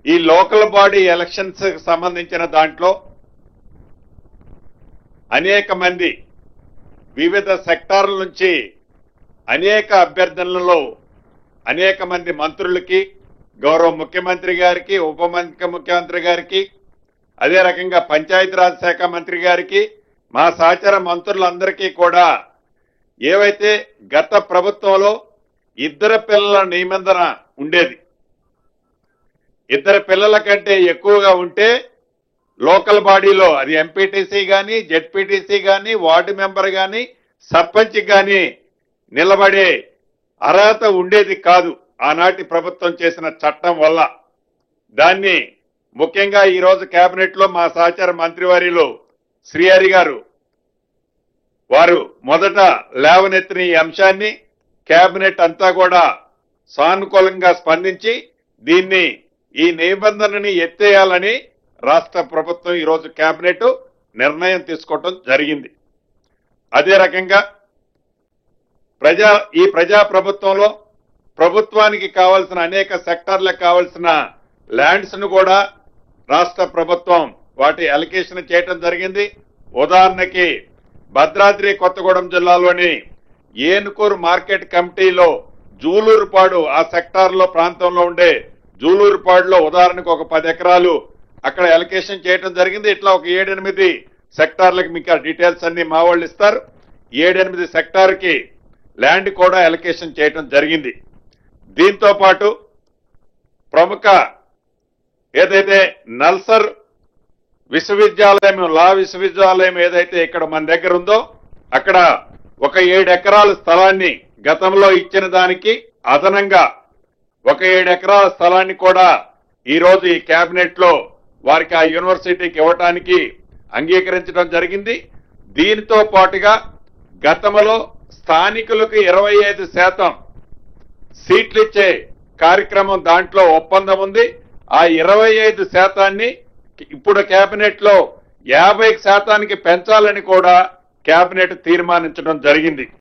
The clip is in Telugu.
ఈ లోకల్ బాడీ ఎలక్షన్స్ కి సంబంధించిన దాంట్లో అనేక మంది వివిధ సెక్టార్ల నుంచి అనేక అభ్యర్థనలలో అనేక మంది మంత్రులకి, గౌరవ ముఖ్యమంత్రి గారికి, ఉప ముఖ్యమంత్రి గారికి, అదే రకంగా పంచాయతీరాజ్ శాఖ మంత్రి గారికి, మా సహచర మంత్రులందరికీ కూడా ఏవైతే గత ప్రభుత్వంలో ఇద్దరు పిల్లల నిబంధన ఉండేది, ఇద్దరు పిల్లల కంటే ఎక్కువగా ఉంటే లోకల్ బాడీలో అది ఎంపీటీసీ గాని, జెడ్పీటీసీ గాని, వార్డు మెంబర్ గాని, సర్పంచ్ గాని నిలబడే అర్హత ఉండేది కాదు ఆనాటి ప్రభుత్వం చేసిన చట్టం వల్ల. దాన్ని ముఖ్యంగా ఈ రోజు కేబినెట్ లో మా సహచర మంత్రివర్యులు శ్రీహరి గారు వారు మొదట లేవనెత్తిన ఈ అంశాన్ని కేబినెట్ అంతా కూడా సానుకూలంగా స్పందించి దీన్ని ఈ నిబంధనని ఎత్తేయాలని రాష్ట్ర ప్రభుత్వం ఈ రోజు కేబినెట్ నిర్ణయం తీసుకోవడం జరిగింది. అదే రకంగా ఈ ప్రజా ప్రభుత్వంలో ప్రభుత్వానికి కావాల్సిన అనేక సెక్టార్లకు కావాల్సిన ల్యాండ్స్ ను కూడా రాష్ట్ర ప్రభుత్వం వాటి అలొకేషన్ చేయడం జరిగింది. ఉదాహరణకి భద్రాద్రి కొత్తగూడెం జిల్లాలోని ఏనుకూరు మార్కెట్ కమిటీలో జూలూరుపాడు ఆ సెక్టార్ లో ప్రాంతంలో ఉండే జూలూరుపాడులో ఉదాహరణకు ఒక 10 ఎకరాలు అక్కడ అలొకేషన్ చేయడం జరిగింది. ఇట్లా ఒక 7-8 సెక్టార్లకు మీకు ఆ డీటెయిల్స్ అన్ని మా వాళ్ళు ఇస్తారు. 7-8 సెక్టార్ కి ల్యాండ్ కూడా అలొకేషన్ చేయడం జరిగింది. దీంతో పాటు ప్రముఖ ఏదైతే నల్సర్ విశ్వవిద్యాలయం, లా విశ్వవిద్యాలయం ఏదైతే ఇక్కడ మన దగ్గర ఉందో అక్కడ ఒక 7 ఎకరాల స్థలాన్ని గతంలో ఇచ్చిన దానికి అదనంగా ఒక 7 ఎకరాల స్థలాన్ని కూడా ఈ రోజు ఈ కేబినెట్ లో వారికి ఆ యూనివర్సిటీకి ఇవ్వటానికి అంగీకరించడం జరిగింది. దీనితో పాటుగా గతంలో స్థానికులకు 25% సీట్లు ఇచ్చే కార్యక్రమం దాంట్లో ఒప్పందం ఉంది. ఆ 25% ఇప్పుడు కేబినెట్ లో 50% పెంచాలని కూడా కేబినెట్ తీర్మానించడం జరిగింది.